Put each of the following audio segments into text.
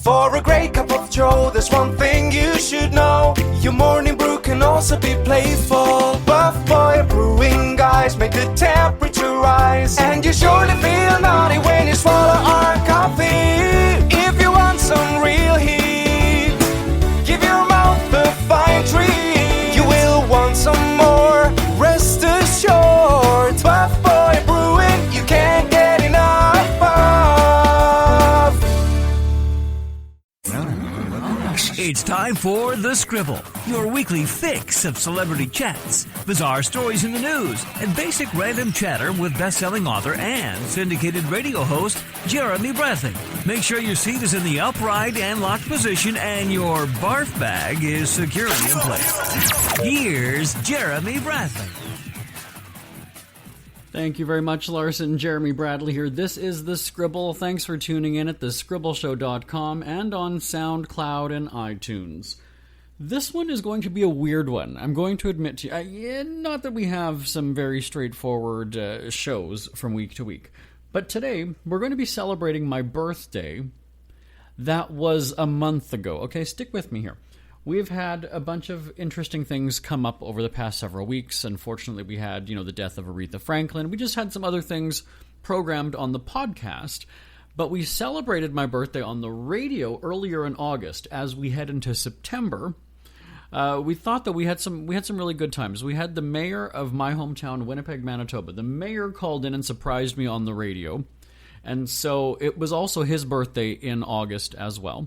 For a great cup of joe, there's one thing you should know. Your morning brew can also be playful. Buff Boy Brewing guys make the temperature rise, and you surely feel naughty when you swallow our coffee. If you want some real heat, give your mouth a fine treat. You will want some more, rest assured. Buff Boy Brewing, you can't get enough of. It's time for The Scribble, your weekly fix of celebrity chats, bizarre stories in the news, and basic random chatter with best-selling author and syndicated radio host Jeremy Bradley. Make sure your seat is in the upright and locked position and your barf bag is securely in place. Here's Jeremy Bradley. Thank you very much, Larson. Jeremy Bradley here. This is The Scribble. Thanks for tuning in at thescribbleshow.com and on SoundCloud and iTunes. This one is going to be a weird one. I'm going to admit to you, not that we have some very straightforward shows from week to week, but today we're going to be celebrating my birthday. That was a month ago. Okay, stick with me here. We've had a bunch of interesting things come up over the past several weeks. Unfortunately, we had, the death of Aretha Franklin. We just had some other things programmed on the podcast. But we celebrated my birthday on the radio earlier in August. As we head into September, we thought that we had some really good times. We had the mayor of my hometown, Winnipeg, Manitoba. The mayor called in and surprised me on the radio. And so it was also his birthday in August as well.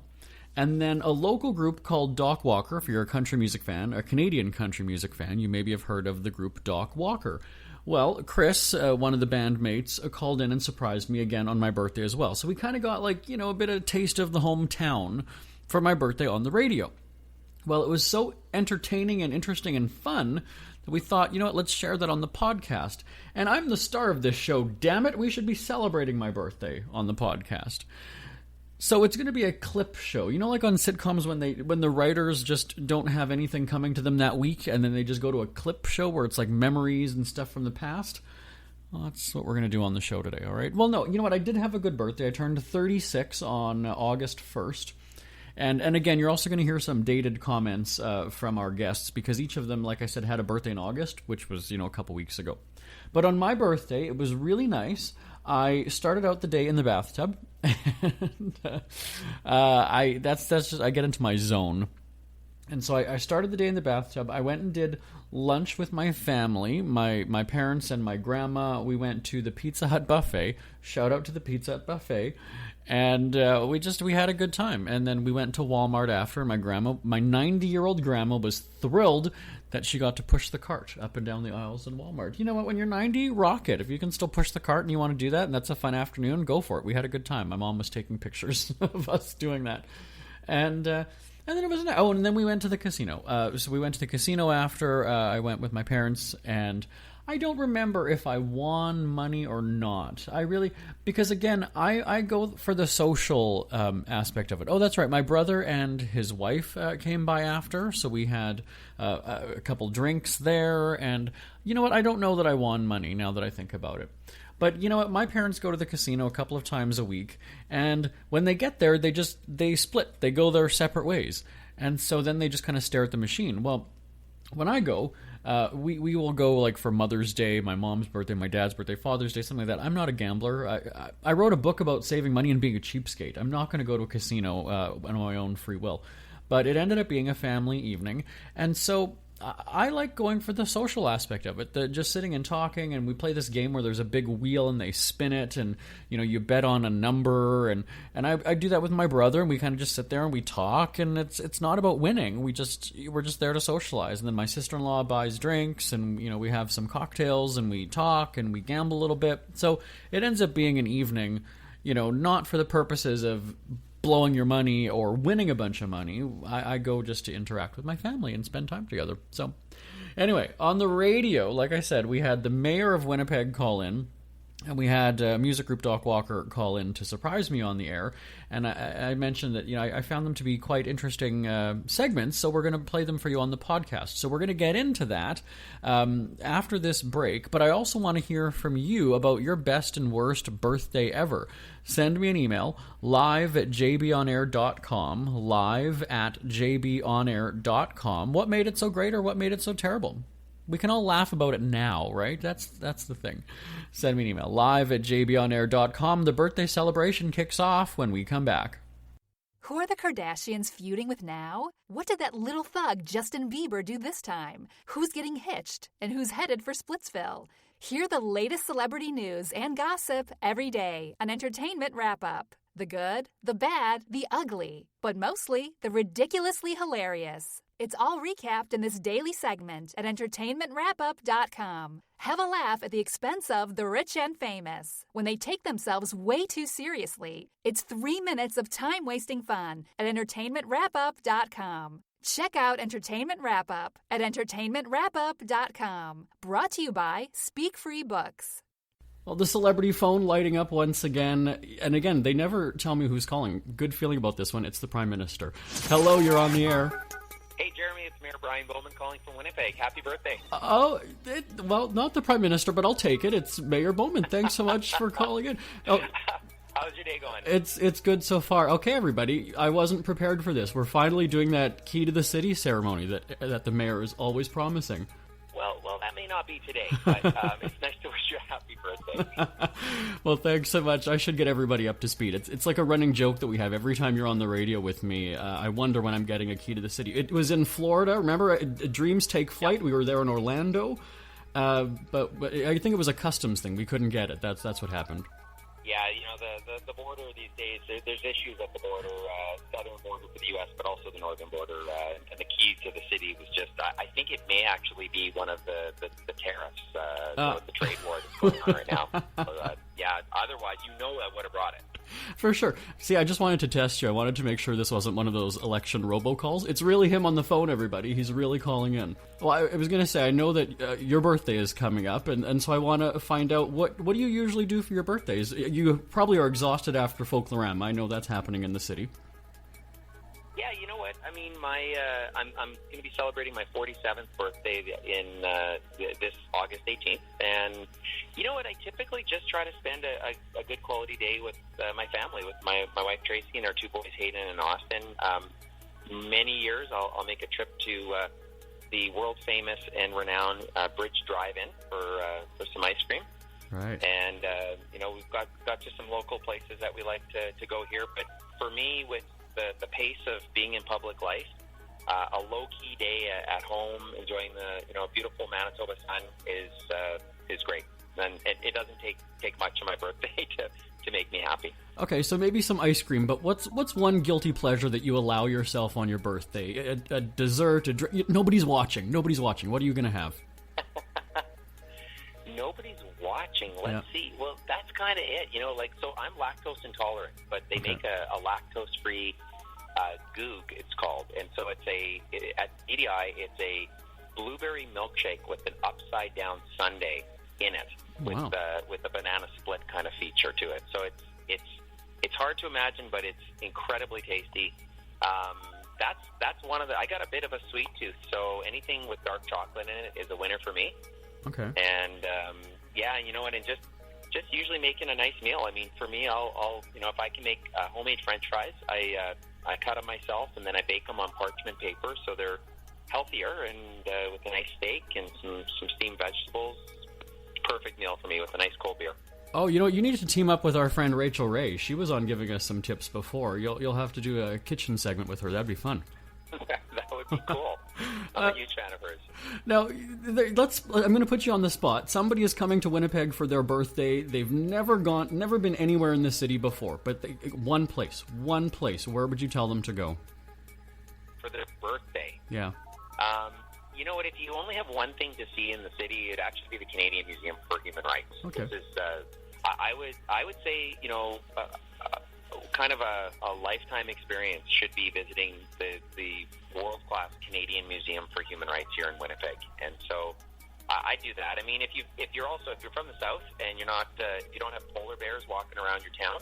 And then a local group called Doc Walker, if you're a country music fan, a Canadian country music fan, you maybe have heard of the group Doc Walker. Well, Chris, one of the bandmates, called in and surprised me again on my birthday as well. So we kind of got a bit of a taste of the hometown for my birthday on the radio. Well, it was so entertaining and interesting and fun that we thought, let's share that on the podcast. And I'm the star of this show, damn it, we should be celebrating my birthday on the podcast. So it's going to be a clip show. Like on sitcoms when the writers just don't have anything coming to them that week and then they just go to a clip show where it's like memories and stuff from the past. Well, that's what we're going to do on the show today, all right? Well, no, you know what? I did have a good birthday. I turned 36 on August 1st. And again, you're also going to hear some dated comments from our guests because each of them, like I said, had a birthday in August, which was, a couple weeks ago. But on my birthday, it was really nice. I started out the day in the bathtub, and I get into my zone. And so I started the day in the bathtub. I went and did lunch with my family, my parents and my grandma. We went to the Pizza Hut buffet. Shout out to the Pizza Hut buffet. And we had a good time. And then we went to Walmart after. My 90-year-old grandma was thrilled that she got to push the cart up and down the aisles in Walmart. You know what? When you're 90, rock it. If you can still push the cart and you want to do that, and that's a fun afternoon, go for it. We had a good time. My mom was taking pictures of us doing that. And then it was and then we went to the casino. So we went to the casino after. I went with my parents, and I don't remember if I won money or not. Because again, I go for the social aspect of it. Oh, that's right. My brother and his wife came by after, so we had a couple drinks there. And you know what? I don't know that I won money now that I think about it. But you know what? My parents go to the casino a couple of times a week, and when they get there, they split. They go their separate ways. And so then they just kind of stare at the machine. Well, when I go, we will go for Mother's Day, my mom's birthday, my dad's birthday, Father's Day, something like that. I'm not a gambler. I wrote a book about saving money and being a cheapskate. I'm not going to go to a casino on my own free will. But it ended up being a family evening. And so I like going for the social aspect of it, just sitting and talking, and we play this game where there's a big wheel and they spin it, and you bet on a number, and I do that with my brother, and we kind of just sit there and we talk, and it's not about winning. We're just there to socialize. And then my sister-in-law buys drinks, and we have some cocktails, and we talk and we gamble a little bit. So it ends up being an evening, not for the purposes of blowing your money or winning a bunch of money. I go just to interact with my family and spend time together. So anyway, on the radio, like I said, we had the mayor of Winnipeg call in And we had music group Doc Walker call in to surprise me on the air, and I mentioned that I found them to be quite interesting segments, so we're going to play them for you on the podcast. So we're going to get into that after this break, but I also want to hear from you about your best and worst birthday ever. Send me an email, live@jbonair.com, live@jbonair.com. What made it so great or what made it so terrible? We can all laugh about it now, right? That's the thing. Send me an email, live@jbonair.com. The birthday celebration kicks off when we come back. Who are the Kardashians feuding with now? What did that little thug Justin Bieber do this time? Who's getting hitched? And who's headed for Splitsville? Hear the latest celebrity news and gossip every day on Entertainment Wrap-Up. The good, the bad, the ugly, but mostly the ridiculously hilarious. It's all recapped in this daily segment at entertainmentwrapup.com. Have a laugh at the expense of the rich and famous when they take themselves way too seriously. It's 3 minutes of time-wasting fun at entertainmentwrapup.com. Check out Entertainment Wrap-Up at entertainmentwrapup.com. Brought to you by Speak Free Books. Well, the celebrity phone lighting up once again. And again, they never tell me who's calling. Good feeling about this one. It's the Prime Minister. Hello, you're on the air. Hey, Jeremy, it's Mayor Brian Bowman calling from Winnipeg. Happy birthday. Well, not the Prime Minister, but I'll take it. It's Mayor Bowman. Thanks so much for calling in. Oh, how's your day going? It's good so far. Okay, everybody, I wasn't prepared for this. We're finally doing that Key to the City ceremony that the mayor is always promising. Well, that may not be today, but it's nice to wish you a happy birthday. Well, thanks so much. I should get everybody up to speed. It's like a running joke that we have every time you're on the radio with me. I wonder when I'm getting a key to the city. It was in Florida. Remember, Dreams Take Flight? Yeah. We were there in Orlando. But I think it was a customs thing. We couldn't get it. That's what happened. Yeah, the border these days, there's issues at the border, southern border for the U.S., but also the northern border. And the key to the city was just, I think it may actually be one of the tariffs, the trade war that's going on right now. So, yeah, otherwise, that would have brought it. For sure. See, I just wanted to test you. I wanted to make sure this wasn't one of those election robocalls. It's really him on the phone, everybody. He's really calling in. Well, I was going to say, I know that your birthday is coming up, and so I want to find out, what do you usually do for your birthdays? You probably are exhausted after Folklorama. I know that's happening in the city. Yeah, you know what? I mean, I'm going to be celebrating my 47th birthday in this August 18th, and you know what? I typically just try to spend a good quality day with my family, with my wife Tracy and our two boys Hayden and Austin. Many years, I'll make a trip to the world famous and renowned Bridge Drive-In for some ice cream. Right. And we've got just some local places that we like to go here, but for me, with the pace of being in public life, a low-key day at home, enjoying the beautiful Manitoba sun is great. And it doesn't take much of my birthday to make me happy. Okay, so maybe some ice cream, but what's one guilty pleasure that you allow yourself on your birthday? A dessert, a drink? Nobody's watching. What are you going to have? Nobody's watching. Let's see. Well, that's kind of it. So I'm lactose intolerant, but they make a lactose-free goog, it's called. And so at EDI, it's a blueberry milkshake with an upside-down sundae in it, with a banana split kind of feature to it. So it's hard to imagine, but it's incredibly tasty. That's one of the. I got a bit of a sweet tooth, so anything with dark chocolate in it is a winner for me. Okay. And you know what? And just usually making a nice meal. I mean, for me, I'll if I can make homemade French fries, I cut them myself and then I bake them on parchment paper so they're healthier, and with a nice steak and some steamed vegetables. Perfect meal for me with a nice cold beer. Oh, you need to team up with our friend Rachel Ray. She was on giving us some tips before. You'll have to do a kitchen segment with her. That'd be fun. That would be cool. I'm a huge fan of hers. Now, I'm going to put you on the spot. Somebody is coming to Winnipeg for their birthday. They've never been anywhere in the city before, but one place. Where would you tell them to go? For their birthday? Yeah. You know what? If you only have one thing to see in the city, it'd actually be the Canadian Museum for Human Rights. Okay. This is, I would say, kind of a lifetime experience should be visiting the world-class Canadian Museum for Human Rights here in Winnipeg. And so I do that. I mean, if you're from the south and you're not, you don't have polar bears walking around your town,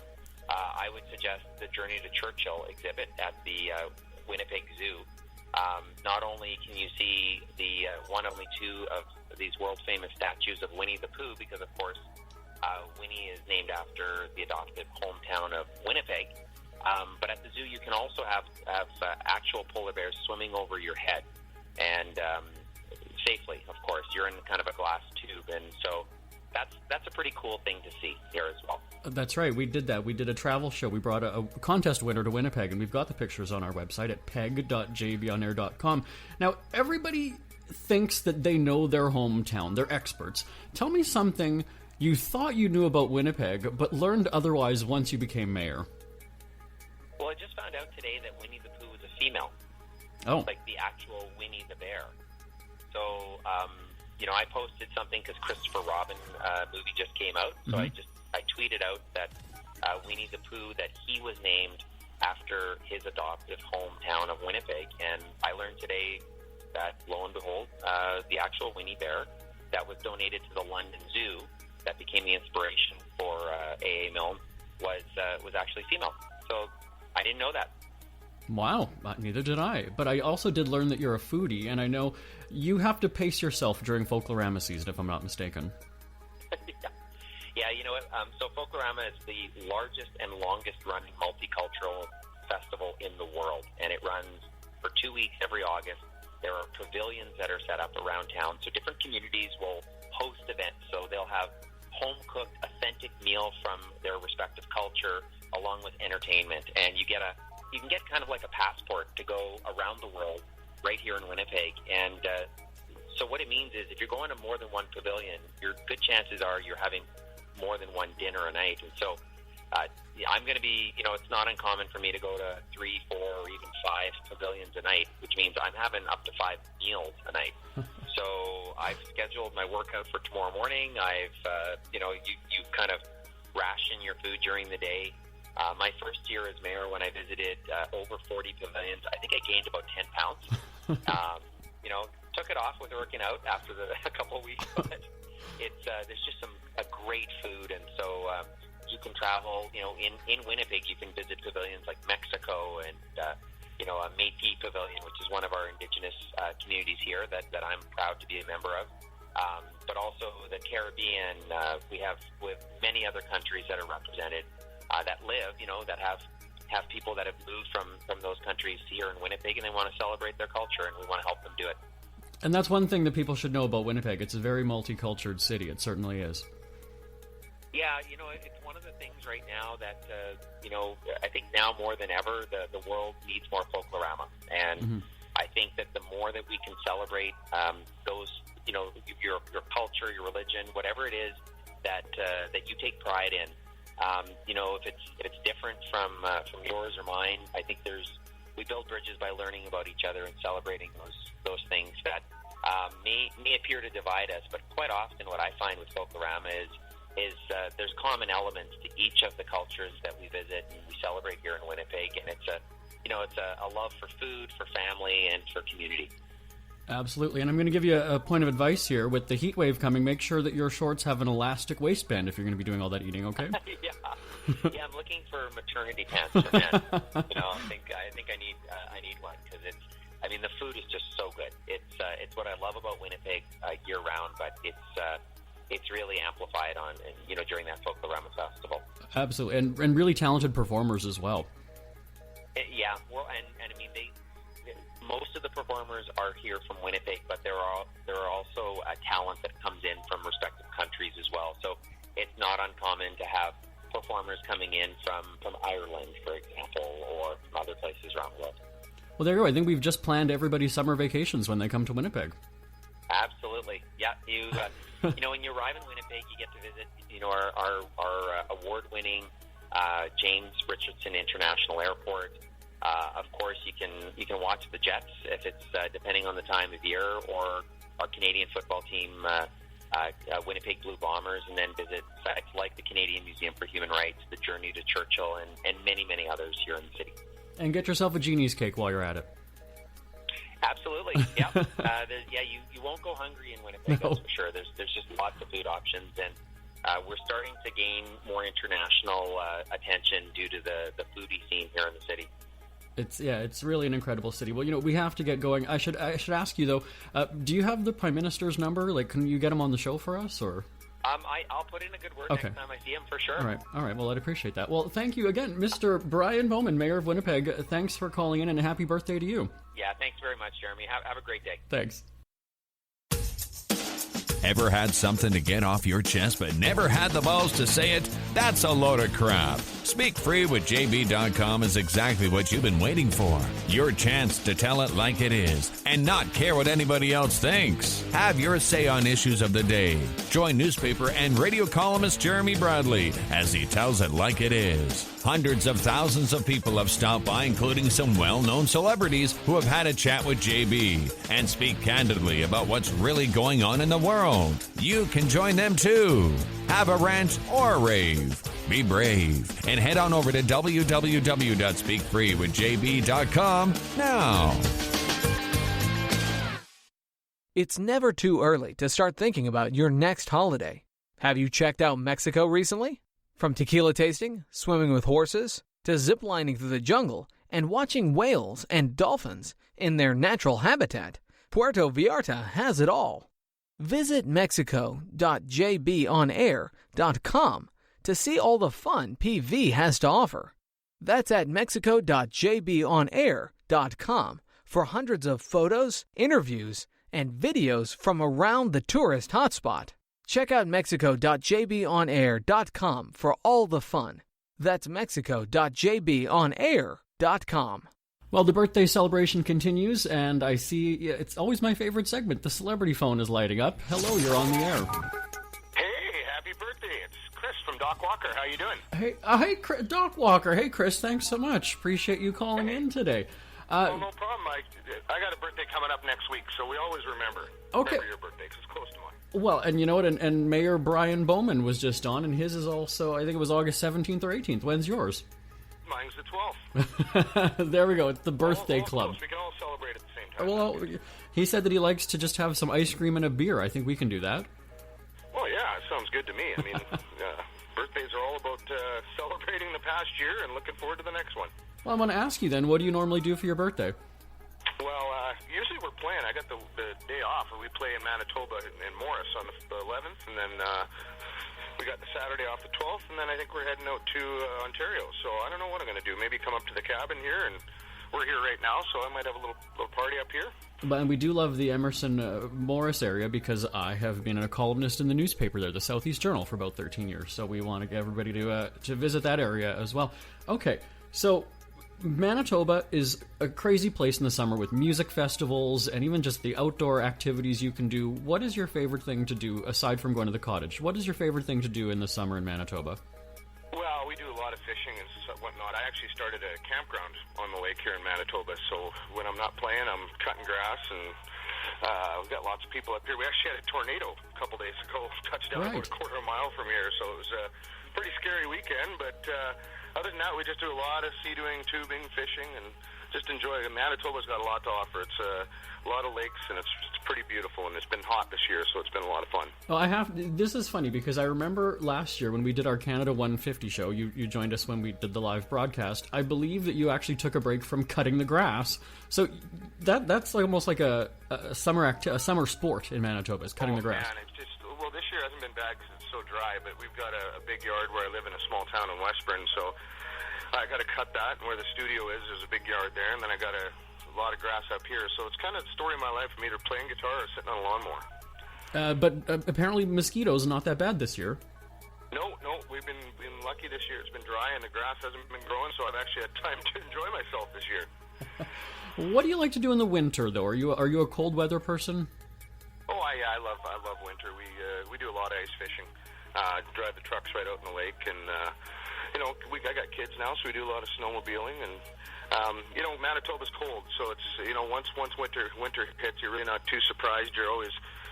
I would suggest the Journey to Churchill exhibit at the Winnipeg Zoo. Not only can you see the one only two of these world famous statues of Winnie the Pooh, because of course Winnie is named after the adopted hometown of Winnipeg. But at the zoo, you can also have actual polar bears swimming over your head, and safely, of course. You're in kind of a glass tube, and so that's a pretty cool thing to see here as well. That's right. We did that. We did a travel show. We brought a contest winner to Winnipeg, and we've got the pictures on our website at peg.jbonair.com. Now, everybody thinks that they know their hometown. They're experts. Tell me something you thought you knew about Winnipeg, but learned otherwise once you became mayor. Well, I just found out today that Winnie the Pooh was a female. Oh. Like the actual Winnie the Bear. So, I posted something because Christopher Robin movie just came out. So I tweeted out that Winnie the Pooh, that he was named after his adopted hometown of Winnipeg. And I learned today that, lo and behold, the actual Winnie Bear that was donated to the London Zoo, that became the inspiration for A.A. Milne, was actually female. So I didn't know that. Wow, neither did I. But I also did learn that you're a foodie, and I know you have to pace yourself during Folklorama season, if I'm not mistaken. Yeah, you know what? So Folklorama is the largest and longest-running multicultural festival in the world, and it runs for 2 weeks every August. There are pavilions that are set up around town, so different communities will host events. So they'll have home-cooked, authentic meal from their respective culture, along with entertainment, and you can get kind of like a passport to go around the world right here in Winnipeg. And so what it means is if you're going to more than one pavilion, your good chances are you're having more than one dinner a night. And so I'm going to be, it's not uncommon for me to go to 3, 4, or even 5 pavilions a night, which means I'm having up to 5 meals a night. So I've scheduled my workout for tomorrow morning. I've, you kind of ration your food during the day. My first year as mayor, when I visited over 40 pavilions, I think I gained about 10 pounds. Took it off with working out after a couple of weeks, but there's just a great food, and so you can travel. In Winnipeg, you can visit pavilions like Mexico and a Métis pavilion, which is one of our Indigenous communities here that I'm proud to be a member of. But also the Caribbean, we have with many other countries that are represented. That live, that have people that have moved from those countries here in Winnipeg, and they want to celebrate their culture, and we want to help them do it. And that's one thing that people should know about Winnipeg. It's a very multicultural city. It certainly is. Yeah, it's one of the things right now that, I think now more than ever, the world needs more Folklorama. And I think that the more that we can celebrate those, your culture, your religion, whatever it is that you take pride in, if it's different from yours or mine, I think we build bridges by learning about each other and celebrating those things that may appear to divide us. But quite often, what I find with Folklorama is there's common elements to each of the cultures that we visit and we celebrate here in Winnipeg, and it's a love for food, for family, and for community. Absolutely, and I'm going to give you a point of advice here. With the heat wave coming, make sure that your shorts have an elastic waistband if you're going to be doing all that eating, okay? Yeah, I'm looking for maternity pants for men. I think I need one, because the food is just so good. It's what I love about Winnipeg year round, but it's really amplified during that Folklorama festival. Absolutely, and really talented performers as well. Yeah, well, and most of the performers are here from Winnipeg, but there are also talent that comes in from respective countries as well. So it's not uncommon to have performers coming in from Ireland, for example, or from other places around the world. Well, there you go. I think we've just planned everybody's summer vacations when they come to Winnipeg. Absolutely. Yeah, you when you arrive in Winnipeg, you get to visit our award-winning James Richardson International Airport. Of course, you can watch the Jets if it's depending on the time of year, or our Canadian football team, Winnipeg Blue Bombers, and then visit sites like the Canadian Museum for Human Rights, the Journey to Churchill, and many, many others here in the city. And get yourself a genie's cake while you're at it. Absolutely. Yeah. You won't go hungry in Winnipeg, No. that's for sure. There's just lots of food options, and we're starting to gain more international attention due to the foodie scene here in the city. It's really an incredible city. Well, we have to get going. I should ask you though. Do you have the Prime Minister's number? Like, can you get him on the show for us, or? I'll put in a good word next time I see him for sure. All right. Well, I'd appreciate that. Well, thank you again, Mr. Brian Bowman, Mayor of Winnipeg. Thanks for calling in, and a happy birthday to you. Yeah, thanks very much, Jeremy. Have a great day. Thanks. Ever had something to get off your chest but never had the balls to say it? That's a load of crap. Speak Free with JB.com is exactly what you've been waiting for. Your chance to tell it like it is and not care what anybody else thinks. Have your say on issues of the day. Join newspaper and radio columnist Jeremy Bradley as he tells it like it is. Hundreds of thousands of people have stopped by, including some well-known celebrities who have had a chat with JB and speak candidly about what's really going on in the world. You can join them too. Have a rant or a rave. Be brave and head on over to www.speakfreewithjb.com now. It's never too early to start thinking about your next holiday. Have you checked out Mexico recently? From tequila tasting, swimming with horses, to ziplining through the jungle and watching whales and dolphins in their natural habitat, Puerto Vallarta has it all. Visit mexico.jbonair.com to see all the fun PV has to offer. That's at mexico.jbonair.com for hundreds of photos, interviews, and videos from around the tourist hotspot. Check out mexico.jbonair.com for all the fun. That's mexico.jbonair.com. Well, the birthday celebration continues, and I see it's always my favorite segment. The celebrity phone is lighting up. Hello, you're on the air. Hey, happy birthday. It's Chris from Doc Walker. How you doing? Hey, Doc Walker. Hey, Chris, thanks so much. Appreciate you calling in today. No problem. I got a birthday coming up next week, so we always remember. Okay. Remember your birthday, 'cause it's close to mine. Well, and you know what? And Mayor Brian Bowman was just on, and his is also, I think it was August 17th or 18th. When's yours? Mine's the 12th. There we go. It's the birthday all club. close. We can all celebrate at the same time. Well, he said that he likes to just have some ice cream and a beer. I think we can do that. Well, yeah, it sounds good to me. I mean, birthdays are all about celebrating the past year and looking forward to the next one. Well, I want to ask you then, what do you normally do for your birthday? Well, usually we're playing. I got the day off, and we play in Manitoba in Morris on the 11th, and then we got the Saturday off the 12th, and then I think we're heading out to Ontario. So I don't know what I'm going to do. Maybe come up to the cabin here, and we're here right now, so I might have a little party up here. But we do love the Emerson Morris area because I have been a columnist in the newspaper there, the Southeast Journal, for about 13 years. So we want to get everybody to visit that area as well. Okay, so Manitoba is a crazy place in the summer with music festivals and even just the outdoor activities you can do. What is your favorite thing to do aside from going to the cottage? What is your favorite thing to do in the summer in Manitoba? Well, we do a lot of fishing and whatnot. I actually started a campground on the lake here in Manitoba, so when I'm not playing, I'm cutting grass, and we've got lots of people up here. We actually had a tornado a couple days ago, touched down about a quarter of a mile from here, so it was a pretty scary weekend, but other than that, we just do a lot of sea-doing, tubing, fishing, and just enjoy it. Manitoba's got a lot to offer. It's a lot of lakes, and it's pretty beautiful, and it's been hot this year, so it's been a lot of fun. Well, this is funny because I remember last year when we did our Canada 150 show, you joined us when we did the live broadcast. I believe that you actually took a break from cutting the grass. So that's like almost like a summer sport in Manitoba, is cutting the grass. Man, it's just, well, this year hasn't been bad because it's so dry, but we've got a big yard where I live in a small town in Westburn, so I got to cut that, and where the studio is, there's a big yard there, and then I got a lot of grass up here, so it's kind of the story of my life, from either playing guitar or sitting on a lawnmower. But apparently mosquitoes not that bad this year. No, we've been lucky this year. It's been dry, and the grass hasn't been growing, so I've actually had time to enjoy myself this year. What do you like to do in the winter, though? Are you a cold weather person? Oh, I love winter. We do a lot of ice fishing. Drive the trucks right out in the lake, and I got kids now, so we do a lot of snowmobiling, and Manitoba's cold, so it's once winter hits, you're really not too surprised.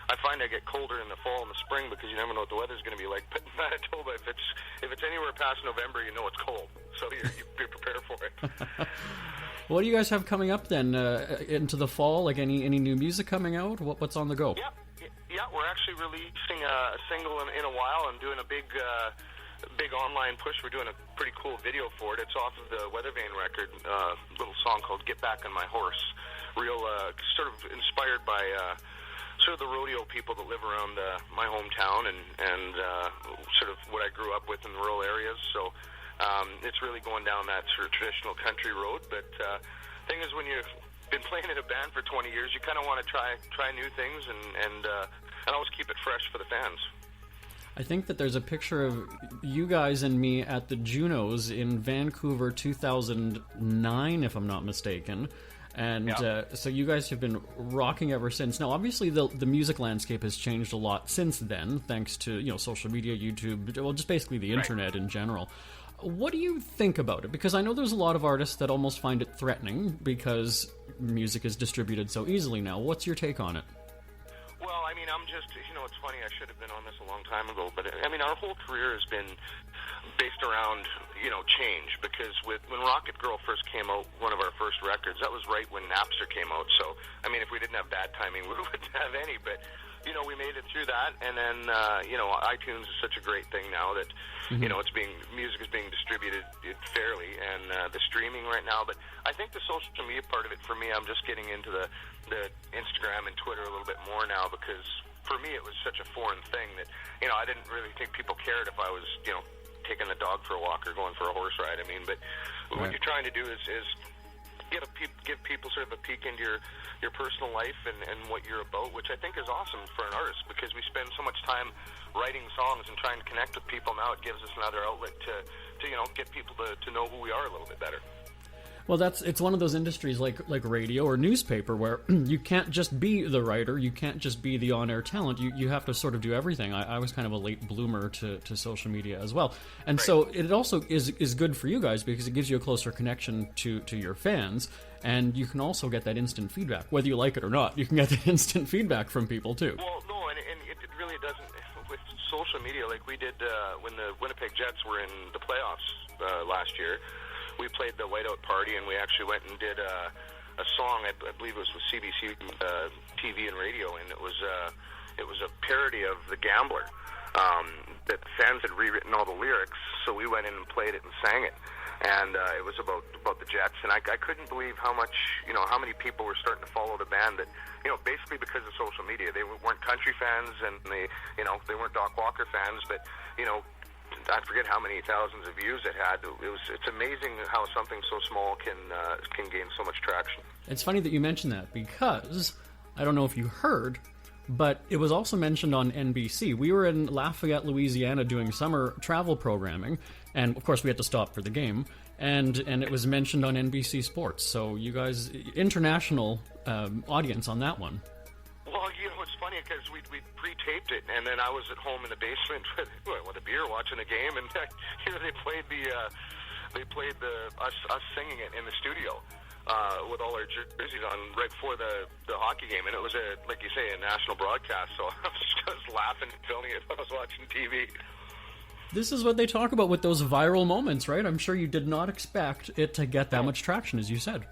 I find I get colder in the fall and the spring because you never know what the weather's going to be like. But in Manitoba, if it's anywhere past November, you know it's cold, so you're prepared for it. What do you guys have coming up then into the fall? Like any new music coming out? What's on the go? Yeah, we're actually releasing a single in a while and doing a big online push. We're doing a pretty cool video for it. It's off of the Weather Vane record, little song called Get Back on My Horse. Real, sort of inspired by sort of the rodeo people that live around my hometown and sort of what I grew up with in the rural areas. So it's really going down that sort of traditional country road. But thing is, when you've been playing in a band for 20 years, you kind of want to try new things and always keep it fresh for the fans. I think that there's a picture of you guys and me at the Junos in Vancouver 2009, if I'm not mistaken. And so you guys have been rocking ever since. Now, obviously, the music landscape has changed a lot since then, thanks to social media, YouTube, well, just basically the internet in general. What do you think about it? Because I know there's a lot of artists that almost find it threatening because music is distributed so easily now. What's your take on it? Well, I mean, I'm just, it's funny, I should have been on this a long time ago, but I mean, our whole career has been based around, change, because when Rocket Girl first came out, one of our first records, that was right when Napster came out, so, I mean, if we didn't have bad timing, we wouldn't have any, but, we made it through that, and then, iTunes is such a great thing now that, music is being distributed fairly, and the streaming right now, but I think the social media part of it, for me, I'm just getting into the Instagram and Twitter a little bit more now, because for me it was such a foreign thing that, I didn't really think people cared if I was, taking the dog for a walk or going for a horse ride. I mean, but what you're trying to do is give people sort of a peek into your personal life and what you're about, which I think is awesome for an artist, because we spend so much time writing songs and trying to connect with people. Now it gives us another outlet to get people to know who we are a little bit better. Well, it's one of those industries like radio or newspaper where you can't just be the writer, you can't just be the on-air talent, you have to sort of do everything. I was kind of a late bloomer to social media as well. And so it also is good for you guys because it gives you a closer connection to your fans, and you can also get that instant feedback. Whether you like it or not, you can get that instant feedback from people too. Well, no, and it really doesn't, with social media, like we did when the Winnipeg Jets were in the playoffs last year. We played the Whiteout Party, and we actually went and did a song. I believe it was with CBC TV and radio, and it was a parody of The Gambler. That the fans had rewritten all the lyrics, so we went in and played it and sang it. And it was about the Jets, and I couldn't believe how much, how many people were starting to follow the band. That, basically because of social media, they weren't country fans, and they weren't Doc Walker fans, but I forget how many thousands of views it had. It's amazing how something so small can gain so much traction. It's funny that you mentioned that, because I don't know if you heard, but it was also mentioned on NBC. We were in Lafayette, Louisiana doing summer travel programming, and of course we had to stop for the game, and it was mentioned on NBC Sports. So you guys, international audience on that one. Well, it's funny because we pre-taped it, and then I was at home in the basement with a beer watching the game, and here they played us singing it in the studio with all our jerseys on right before the hockey game, and it was like you say, a national broadcast. So I was laughing and filming it when I was watching TV. This is what they talk about with those viral moments, right? I'm sure you did not expect it to get that much traction, as you said.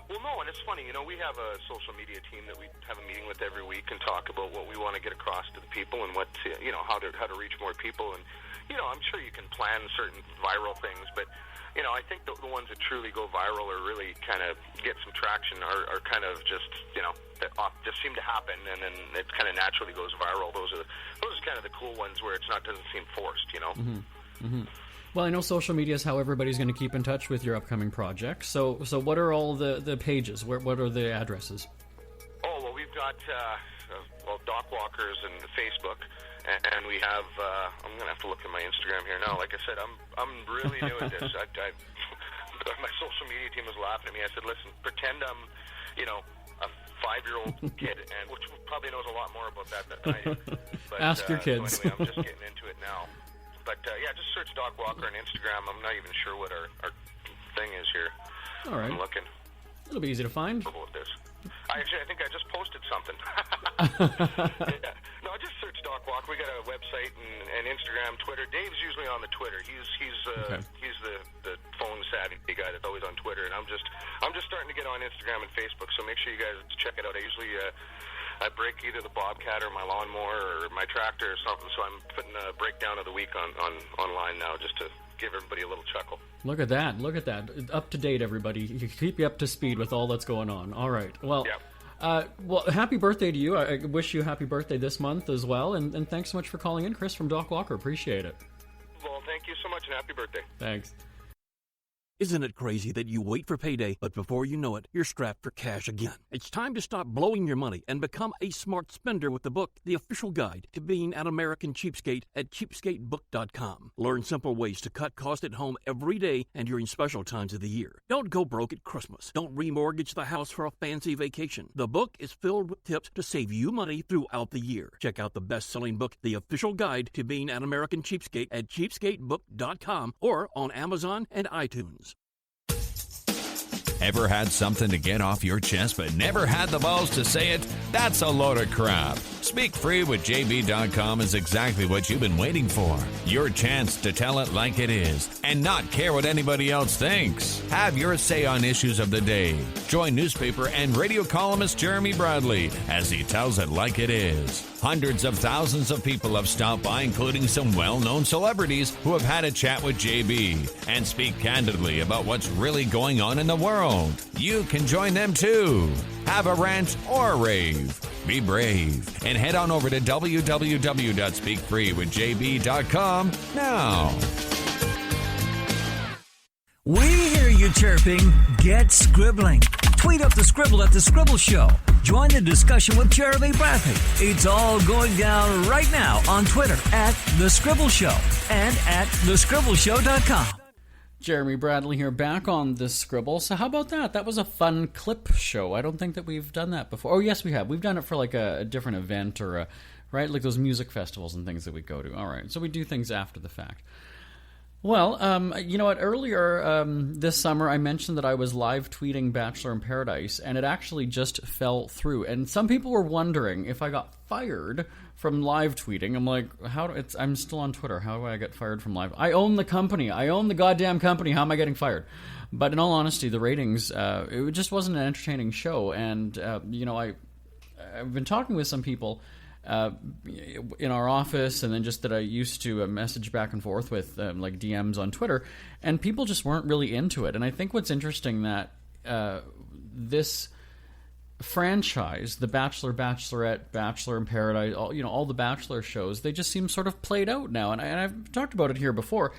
Well, no, and it's funny, we have a social media team that we have a meeting with every week and talk about what we want to get across to the people and what to, how to reach more people. And, I'm sure you can plan certain viral things, but, I think the ones that truly go viral or really kind of get some traction are kind of just, that just seem to happen, and then it kind of naturally goes viral. Those are kind of the cool ones where doesn't seem forced, Mm-hmm. Mm-hmm. Well, I know social media is how everybody's going to keep in touch with your upcoming projects. So what are all the pages? What are the addresses? Oh, well, we've got Doc Walkers and Facebook, and we have. I'm going to have to look at my Instagram here now. Like I said, I'm really new at this. My social media team was laughing at me. I said, "Listen, pretend I'm, a 5-year-old kid, and which probably knows a lot more about that than I do." But, ask your kids. So anyway, I'm just getting into it now. But, just search Doc Walker on Instagram. I'm not even sure what our thing is here. All right. I'm looking. It'll be easy to find. About this. I think I just posted something. Yeah. No, just search Doc Walker. We got a website and Instagram, Twitter. Dave's usually on the Twitter. He's the phone savvy guy that's always on Twitter, and I'm just starting to get on Instagram and Facebook. So make sure you guys check it out. I usually I break either the Bobcat or my lawnmower or my tractor or something. So I'm putting a breakdown of the week online now just to give everybody a little chuckle. Look at that. Look at that. Up to date, everybody. Keep you up to speed with all that's going on. All right. Well, well, happy birthday to you. I wish you a happy birthday this month as well. And thanks so much for calling in, Chris from Dock Walker. Appreciate it. Well, thank you so much, and happy birthday. Thanks. Isn't it crazy that you wait for payday, but before you know it, you're strapped for cash again? It's time to stop blowing your money and become a smart spender with the book, The Official Guide to Being an American Cheapskate at cheapskatebook.com. Learn simple ways to cut costs at home every day and during special times of the year. Don't go broke at Christmas. Don't remortgage the house for a fancy vacation. The book is filled with tips to save you money throughout the year. Check out the best-selling book, The Official Guide to Being an American Cheapskate at cheapskatebook.com or on Amazon and iTunes. Ever had something to get off your chest but never had the balls to say it? That's a load of crap. Speak Free with JB.com is exactly what you've been waiting for. Your chance to tell it like it is and not care what anybody else thinks. Have your say on issues of the day. Join newspaper and radio columnist Jeremy Bradley as he tells it like it is. Hundreds of thousands of people have stopped by, including some well-known celebrities who have had a chat with JB and speak candidly about what's really going on in the world. You can join them too. Have a rant or a rave. Be brave and head on over to www.speakfreewithjb.com now. We hear you chirping. Get scribbling. Tweet up the Scribble at The Scribble Show. Join the discussion with Jeremy Bradley. It's all going down right now on Twitter at The Scribble Show and at thescribbleshow.com. Jeremy Bradley here, back on the Scribble. So how about that? That was a fun clip show. I don't think that we've done that before. Oh, yes, we have. We've done it for like a different event or right? Like those music festivals and things that we go to. All right. So we do things after the fact. Well, you know what? Earlier this summer, I mentioned that I was live tweeting Bachelor in Paradise, and it actually just fell through. And some people were wondering if I got fired from live tweeting. I'm like, I'm still on Twitter. How do I get fired from live? I own the company. I own the goddamn company. How am I getting fired? But in all honesty, the ratings, it just wasn't an entertaining show. And, you know, I've been talking with some people in our office, and then just that I used to message back and forth with like DMs on Twitter, and people just weren't really into it. And I think what's interesting that this franchise, The Bachelor, Bachelorette, Bachelor in Paradise, all the Bachelor shows, they just seem sort of played out now. And I've talked about it here before,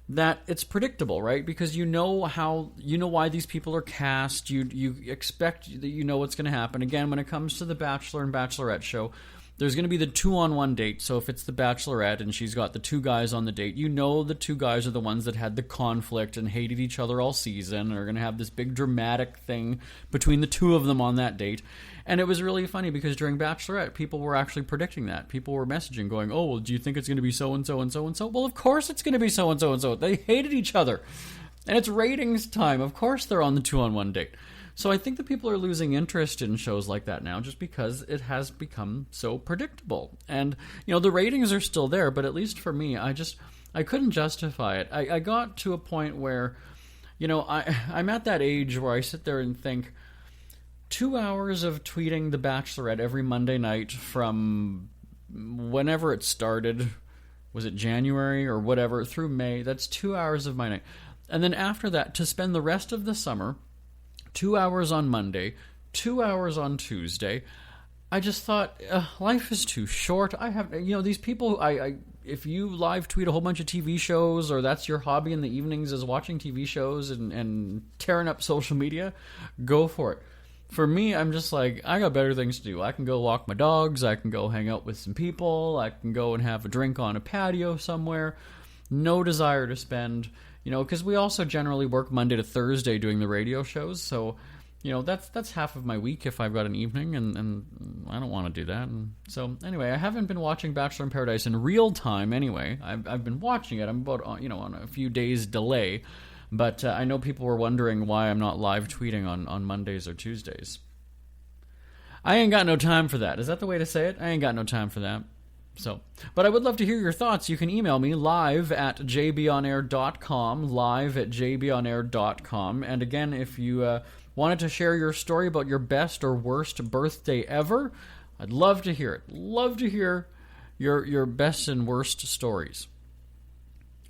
that it's predictable, right? Because you know why these people are cast. You expect that you know what's going to happen. Again, when it comes to the Bachelor and Bachelorette show, there's going to be the 2-on-1 date. So if it's the Bachelorette and she's got the two guys on the date, you know the two guys are the ones that had the conflict and hated each other all season and are going to have this big dramatic thing between the two of them on that date. And it was really funny because during Bachelorette, people were actually predicting that. People were messaging going, oh, well, do you think it's going to be so-and-so and so-and-so? Well, of course it's going to be so-and-so and so. They hated each other. And it's ratings time. Of course they're on the 2-on-1 date. So I think that people are losing interest in shows like that now just because it has become so predictable. And, you know, the ratings are still there, but at least for me, I couldn't justify it. I got to a point where, you know, I'm at that age where I sit there and think, 2 hours of tweeting The Bachelorette every Monday night from whenever it started, was it January or whatever, through May, that's 2 hours of my night. And then after that, to spend the rest of the summer 2 hours on Monday, 2 hours on Tuesday. I just thought, life is too short. I have, you know, these people, if you live tweet a whole bunch of TV shows, or that's your hobby in the evenings is watching TV shows and tearing up social media, go for it. For me, I'm just like, I got better things to do. I can go walk my dogs. I can go hang out with some people. I can go and have a drink on a patio somewhere. No desire to spend, you know, because we also generally work Monday to Thursday doing the radio shows. So, you know, that's half of my week if I've got an evening, and I don't want to do that. And so, anyway, I haven't been watching Bachelor in Paradise in real time anyway. I've been watching it. I'm about, you know, on a few days delay. But I know people were wondering why I'm not live tweeting on Mondays or Tuesdays. I ain't got no time for that. Is that the way to say it? I ain't got no time for that. But I would love to hear your thoughts. You can email me live at jbonair.com, live at jbonair.com. And again, if you wanted to share your story about your best or worst birthday ever, I'd love to hear it. Love to hear your best and worst stories.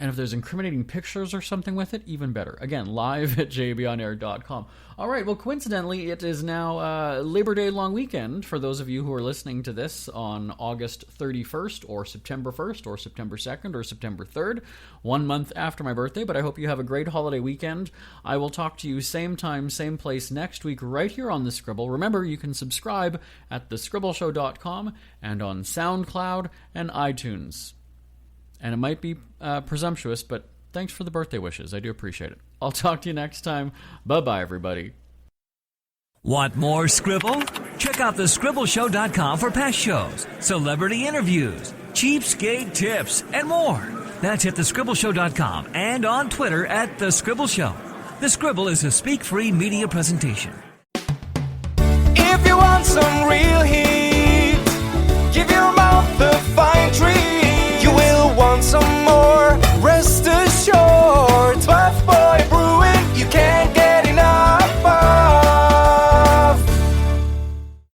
And if there's incriminating pictures or something with it, even better. Again, live at jbonair.com. All right, well, coincidentally, it is now Labor Day long weekend for those of you who are listening to this on August 31st or September 1st or September 2nd or September 3rd, 1 month after my birthday. But I hope you have a great holiday weekend. I will talk to you same time, same place next week right here on The Scribble. Remember, you can subscribe at thescribbleshow.com and on SoundCloud and iTunes. And it might be presumptuous, but thanks for the birthday wishes. I do appreciate it. I'll talk to you next time. Bye-bye, everybody. Want more Scribble? Check out thescribbleshow.com for past shows, celebrity interviews, cheapskate tips, and more. That's at thescribbleshow.com and on Twitter at The Scribble Show. The Scribble is a speak-free media presentation. If you want some real heat,